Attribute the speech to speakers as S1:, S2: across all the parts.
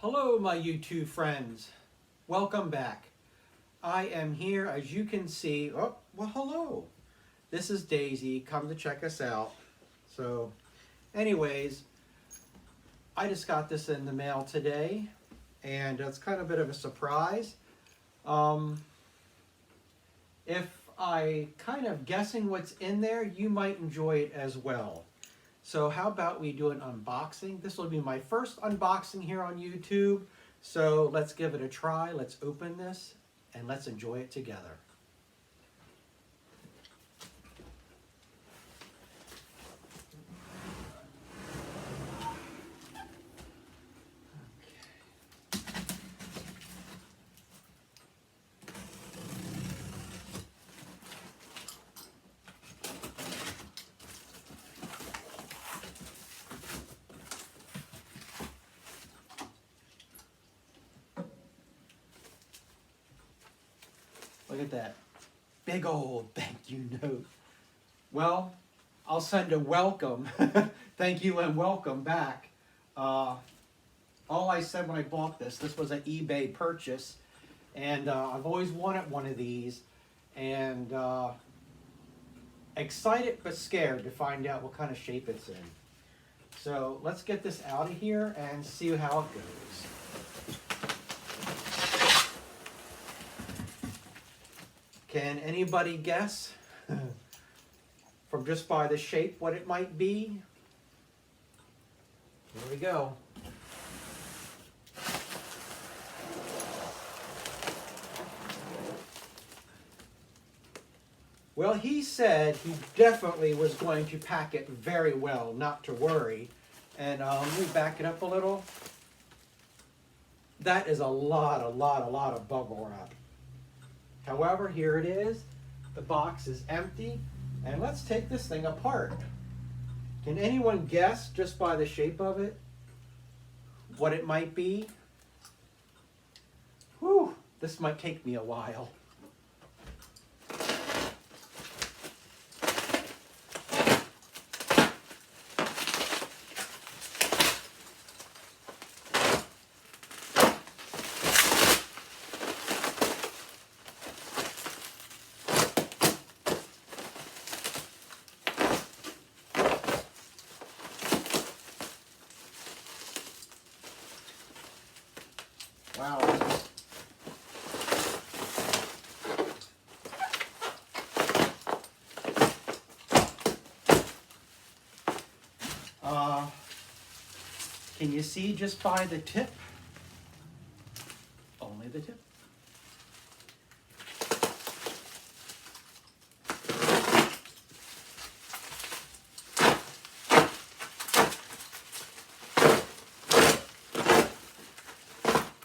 S1: Hello, my YouTube friends. Welcome back. I am here, as you can see. Oh, well, hello. This is Daisy. Come to check us out. So, anyways, I just got this in the mail today, and it's kind of a bit of a surprise. If I kind of guessing what's in there, you might enjoy it as well. So how about we do an unboxing? This will be my first unboxing here on YouTube. So let's give it a try. Let's open this and let's enjoy it together. Look at that big old thank you note. Well, I'll send a welcome. Thank you and welcome back. All I said when I bought this was an eBay purchase, and I've always wanted one of these, and excited but scared to find out what kind of shape it's in. So let's get this out of here and see how it goes. Can anybody guess from just by the shape what it might be? Here we go. Well, he said he definitely was going to pack it very well, not to worry. And let me back it up a little. That is a lot of bubble wrap. However, here it is. The box is empty. And let's take this thing apart. Can anyone guess, just by the shape of it, what it might be? Whew, this might take me a while. Wow. Can you see just by the tip? Only the tip.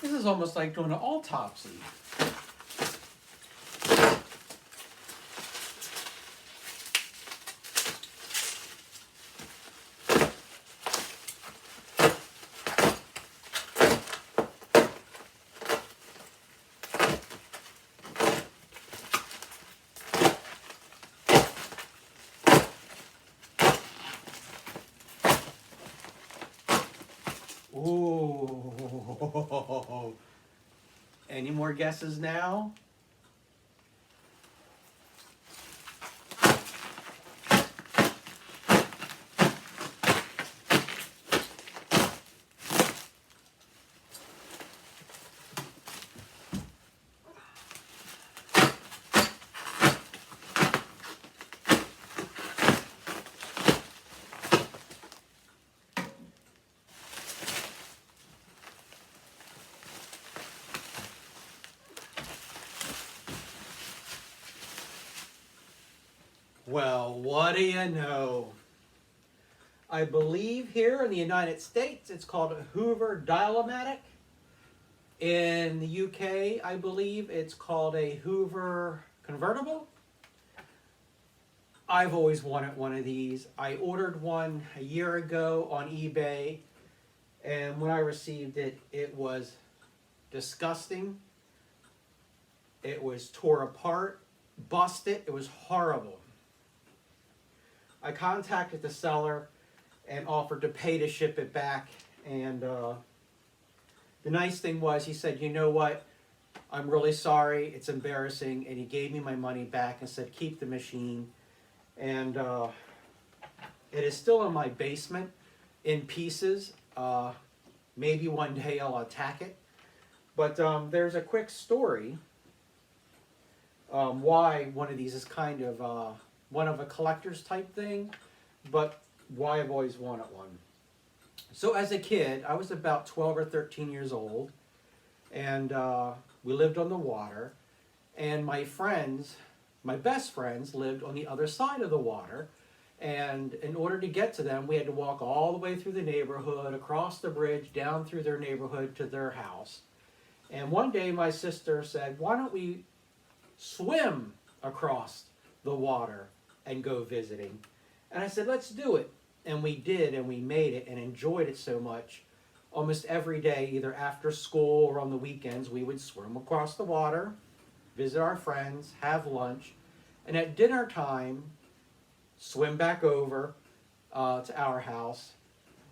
S1: This is almost like doing an autopsy. Ooh. Any more guesses now? Well, what do you know? I believe here in the United States it's called a Hoover Dial-O-Matic. In the UK, I believe it's called a Hoover Convertible. I've always wanted one of these. I ordered one a year ago on eBay, and when I received it, it was disgusting. It was tore apart, busted. It was horrible. I contacted the seller and offered to pay to ship it back. And the nice thing was, he said, you know what? I'm really sorry. It's embarrassing. And he gave me my money back and said, keep the machine. And it is still in my basement in pieces. Maybe one day I'll attack it. But there's a quick story why one of these is kind of one of a collector's type thing, but why I've always wanted one. So as a kid, I was about 12 or 13 years old, and we lived on the water, and my friends, my best friends, lived on the other side of the water, and in order to get to them, we had to walk all the way through the neighborhood, across the bridge, down through their neighborhood to their house. And one day my sister said, why don't we swim across the water and go visiting? And I said, let's do it. And we did, and we made it and enjoyed it so much. Almost every day, either after school or on the weekends, we would swim across the water, visit our friends, have lunch, and at dinner time, swim back over to our house.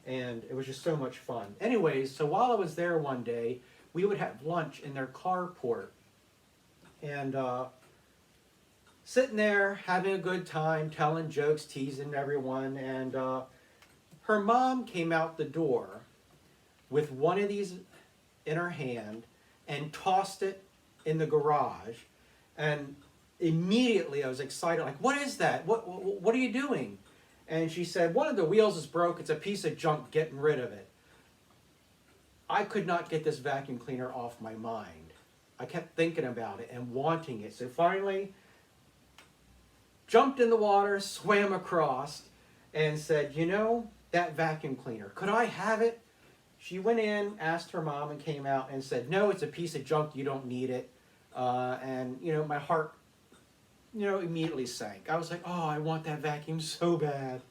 S1: And it was just so much fun. Anyways, so while I was there one day, we would have lunch in their carport. And sitting there, having a good time, telling jokes, teasing everyone. And her mom came out the door with one of these in her hand and tossed it in the garage. And immediately I was excited, like, what is that? What are you doing? And she said, one of the wheels is broke. It's a piece of junk, getting rid of it. I could not get this vacuum cleaner off my mind. I kept thinking about it and wanting it. So finally, jumped in the water, swam across, and said, you know, that vacuum cleaner, could I have it? She went in, asked her mom, and came out and said, no, it's a piece of junk, you don't need it. And, you know, my heart, you know, immediately sank. I was like, oh, I want that vacuum so bad.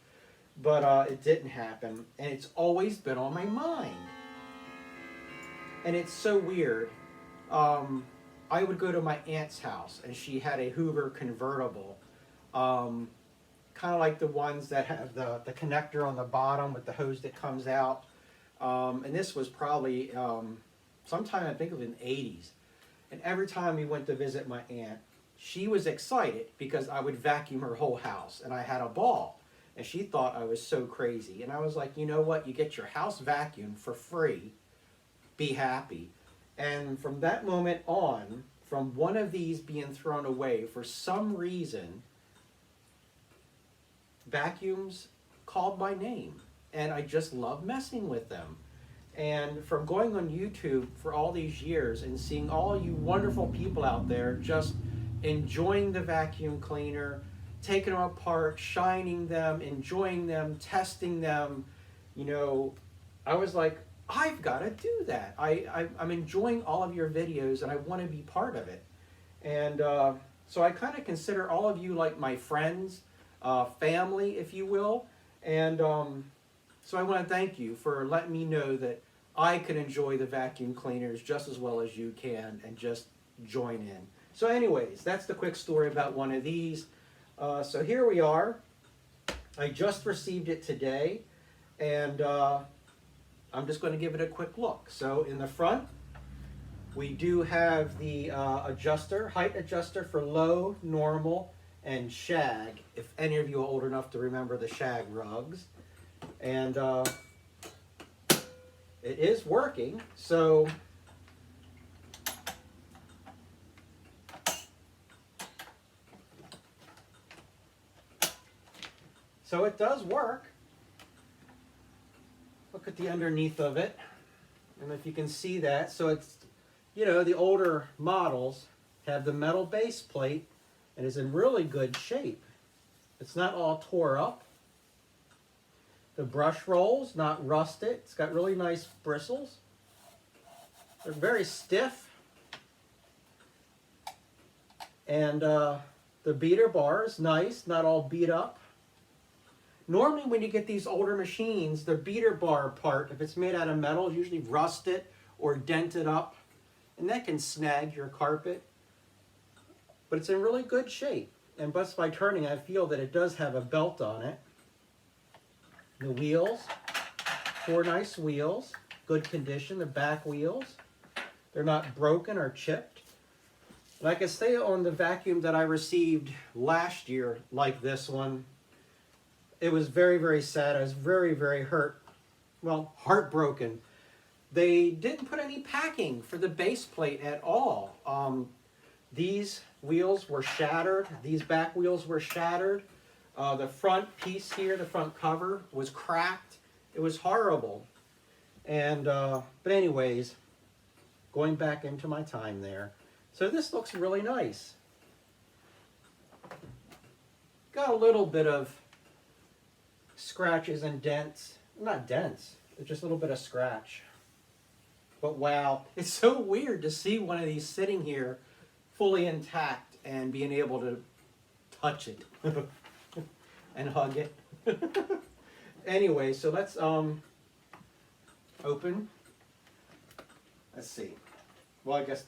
S1: But it didn't happen, and it's always been on my mind. And it's so weird. I would go to my aunt's house, and she had a Hoover convertible. Kind of like the ones that have the connector on the bottom with the hose that comes out. And this was probably sometime, I think it was in the 80s. And every time we went to visit my aunt, she was excited because I would vacuum her whole house. And I had a ball. And she thought I was so crazy. And I was like, you know what? You get your house vacuumed for free. Be happy. And from that moment on, from one of these being thrown away, for some reason, vacuums called my name. And I just love messing with them. And from going on YouTube for all these years and seeing all you wonderful people out there just enjoying the vacuum cleaner, taking them apart, shining them, enjoying them, testing them, you know, I was like, I've got to do that. I'm enjoying all of your videos and I want to be part of it. And so I kind of consider all of you like my friends, family, if you will. And so I want to thank you for letting me know that I can enjoy the vacuum cleaners just as well as you can and just join in. So anyways, that's the quick story about one of these. So here we are. I just received it today, and I'm just going to give it a quick look. So in the front, we do have the height adjuster for low, normal, and shag, if any of you are old enough to remember the shag rugs. And it is working, so it does work. Look at the underneath of it. I don't know if you can see that. So it's, you know, the older models have the metal base plate and is in really good shape. It's not all tore up. The brush rolls, not rusted. It's got really nice bristles. They're very stiff. And the beater bar is nice, not all beat up. Normally when you get these older machines, the beater bar part, if it's made out of metal, is usually rusted or dented up. and that can snag your carpet, but it's in really good shape. And just by turning, I feel that it does have a belt on it. The wheels, 4 nice wheels, good condition. The back wheels, they're not broken or chipped. And I can say on the vacuum that I received last year, like this one, it was very, very sad. I was very, very hurt. Well, heartbroken. They didn't put any packing for the base plate at all. These wheels were shattered. These back wheels were shattered. The front piece here, the front cover, was cracked. It was horrible. And but anyways, going back into my time there. So this looks really nice. Got a little bit of scratches and dents. Not dents, it's just a little bit of scratch. But wow, it's so weird to see one of these sitting here fully intact and being able to touch it and hug it. Anyway, so let's open. Let's see. Well, I guess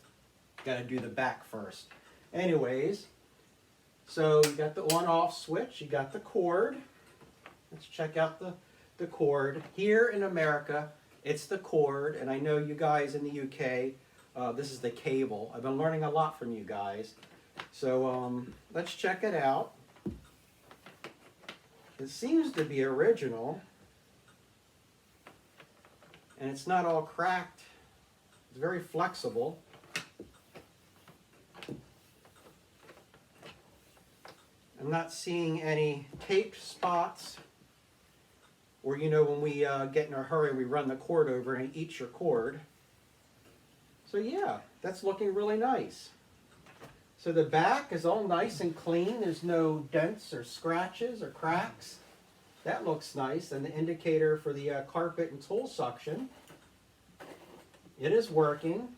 S1: gotta do the back first. Anyways, so you got the on-off switch, you got the cord. Let's check out the cord. Here in America, it's the cord, and I know you guys in the UK, this is the cable. I've been learning a lot from you guys. So let's check it out. It seems to be original, and it's not all cracked. It's very flexible. I'm not seeing any taped spots, or you know when we get in a hurry, we run the cord over and it eats your cord. So yeah, that's looking really nice. So the back is all nice and clean. There's no dents or scratches or cracks. That looks nice. And the indicator for the carpet and tool suction. It is working.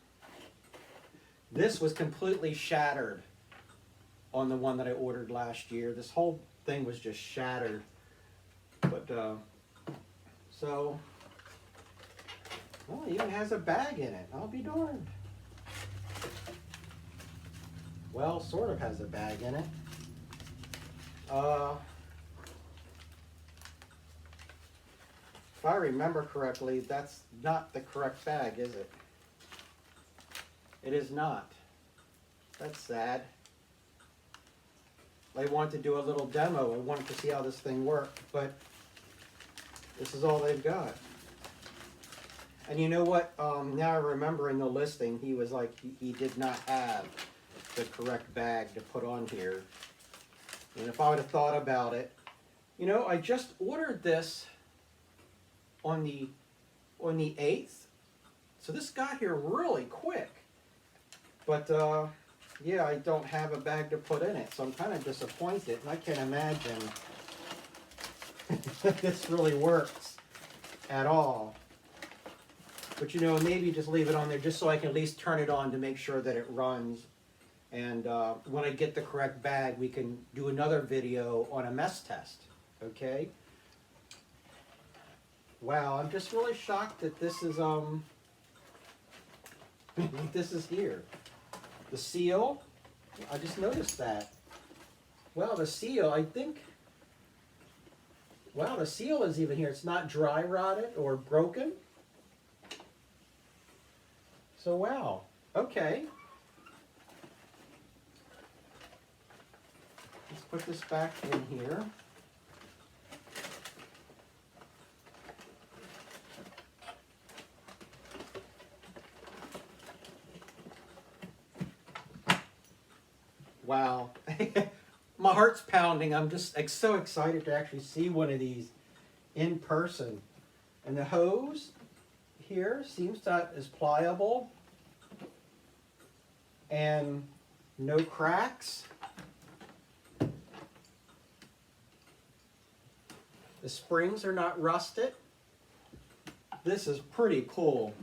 S1: This was completely shattered on the one that I ordered last year. This whole thing was just shattered. But, so, well, it even has a bag in it. I'll be darned. Well, sort of has a bag in it. If I remember correctly, that's not the correct bag, is it? It is not. That's sad. They wanted to do a little demo. I wanted to see how this thing worked, but this is all they've got. And you know what? Now I remember in the listing, he was like, he did not have the correct bag to put on here. And if I would have thought about it, you know, I just ordered this on the 8th. So this got here really quick. But yeah, I don't have a bag to put in it, so I'm kind of disappointed. And I can't imagine that this really works at all. But you know, maybe just leave it on there just so I can at least turn it on to make sure that it runs. And when I get the correct bag, we can do another video on a mess test, okay? Wow, I'm just really shocked that this is this is here. The seal, I just noticed that. Well, the seal, I think, wow, the seal is even here. It's not dry rotted or broken. So wow, okay. Let's put this back in here. Wow. My heart's pounding. I'm just so excited to actually see one of these in person. And the hose here seems that is pliable and no cracks. The springs are not rusted. This is pretty cool.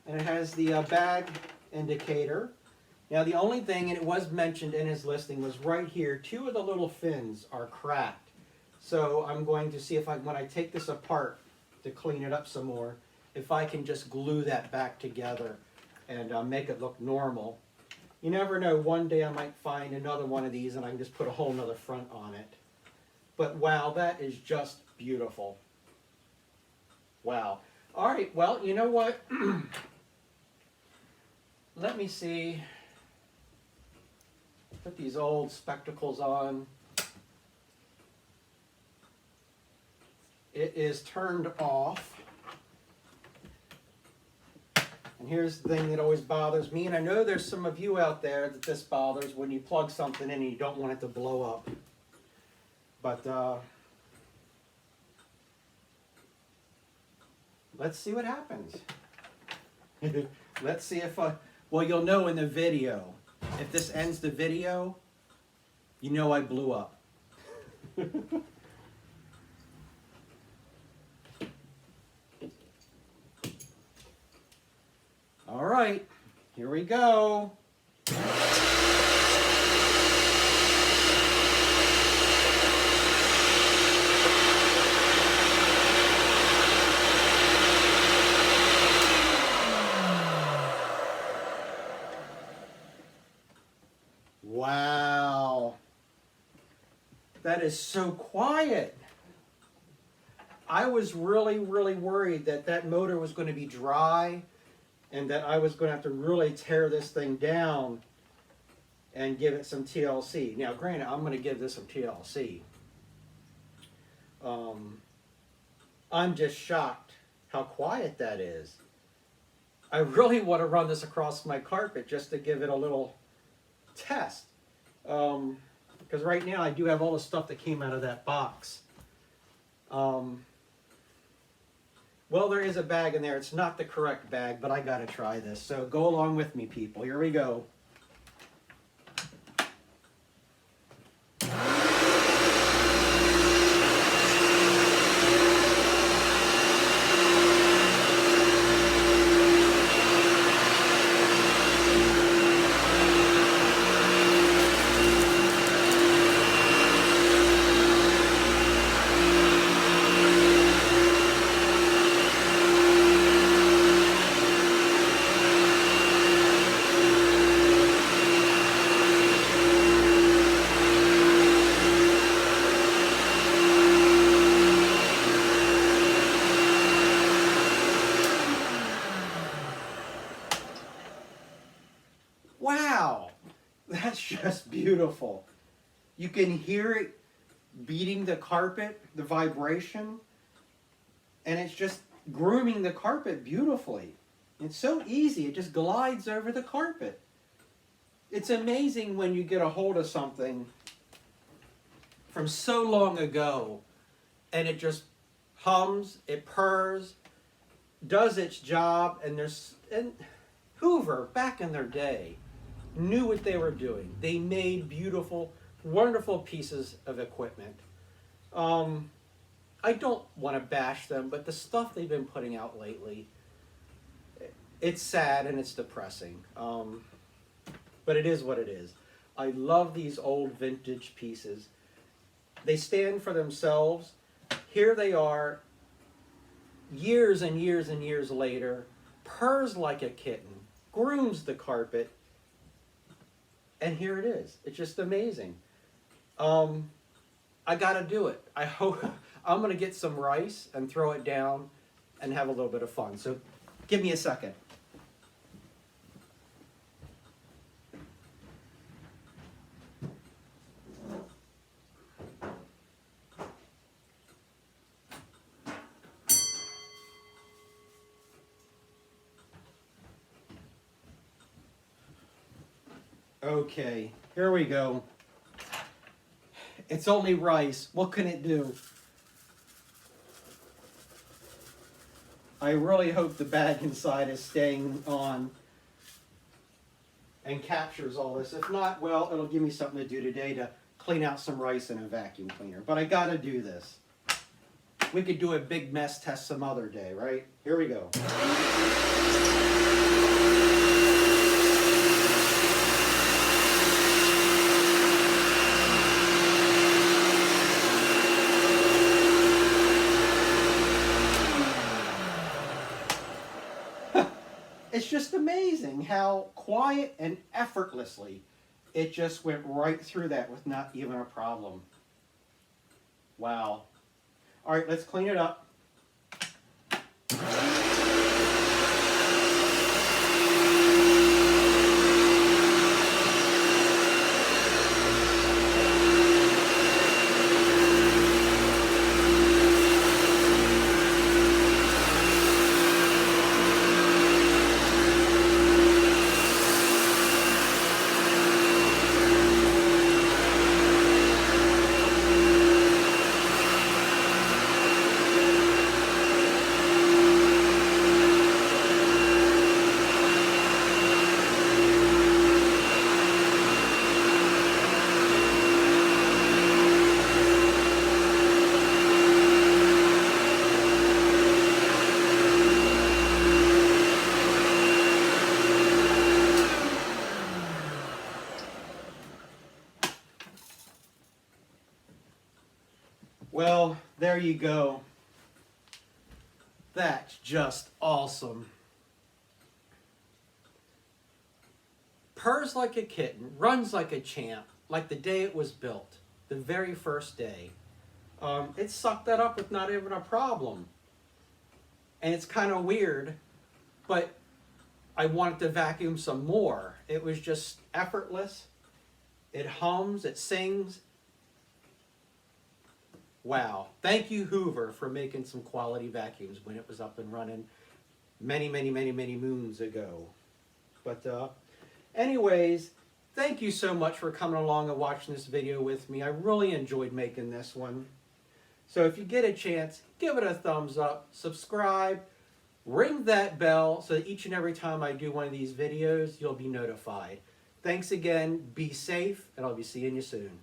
S1: And it has the bag indicator. Now the only thing, and it was mentioned in his listing, was right here, 2 of the little fins are cracked. So I'm going to see if when I take this apart to clean it up some more, if I can just glue that back together and make it look normal. You never know, one day I might find another one of these and I can just put a whole nother front on it. But wow, that is just beautiful. Wow. All right, well, you know what? Let me see. Put these old spectacles on. It is turned off. And here's the thing that always bothers me, and I know there's some of you out there that this bothers when you plug something in and you don't want it to blow up. But let's see what happens. Let's see if well, you'll know in the video. If this ends the video, you know I blew up. All right, here we go. Wow, that is so quiet. I was really worried that that motor was going to be dry and that I was going to have to really tear this thing down and give it some TLC. Now, granted, I'm going to give this some TLC. I'm just shocked how quiet that is. I really want to run this across my carpet just to give it a little test. Because right now I do have all the stuff that came out of that box. Well, there is a bag in there. It's not the correct bag, but I got to try this. So go along with me, people. Here we go. Wow, that's just beautiful. You can hear it beating the carpet, the vibration, and it's just grooming the carpet beautifully. It's so easy, it just glides over the carpet. It's amazing when you get a hold of something from so long ago and it just hums, it purrs, does its job, and Hoover, back in their day, knew what they were doing. They made beautiful, wonderful pieces of equipment. I don't want to bash them, but the stuff they've been putting out lately, it's sad and it's depressing. But it is what it is. I love these old vintage pieces. They stand for themselves. Here they are, years and years and years later, purrs like a kitten, grooms the carpet, and here it is. It's just amazing. I gotta do it. I hope I'm gonna get some rice and throw it down and have a little bit of fun. So give me a second. Okay, here we go. It's only rice. What can it do? I really hope the bag inside is staying on and captures all this. If not, well, it'll give me something to do today to clean out some rice in a vacuum cleaner. But I gotta do this. We could do a big mess test some other day, right? Here we go. It's just amazing how quiet and effortlessly it just went right through that with not even a problem. Wow. All right, let's clean it up. Well, there you go. That's just awesome. Purrs like a kitten, runs like a champ, like the day it was built, the very first day. It sucked that up with not even a problem. And it's kind of weird, but I wanted to vacuum some more. It was just effortless. It hums, it sings. Wow. Thank you, Hoover, for making some quality vacuums when it was up and running many, many, many, many moons ago. But anyways, thank you so much for coming along and watching this video with me. I really enjoyed making this one. So if you get a chance, give it a thumbs up, subscribe, ring that bell so that each and every time I do one of these videos, you'll be notified. Thanks again, be safe, and I'll be seeing you soon.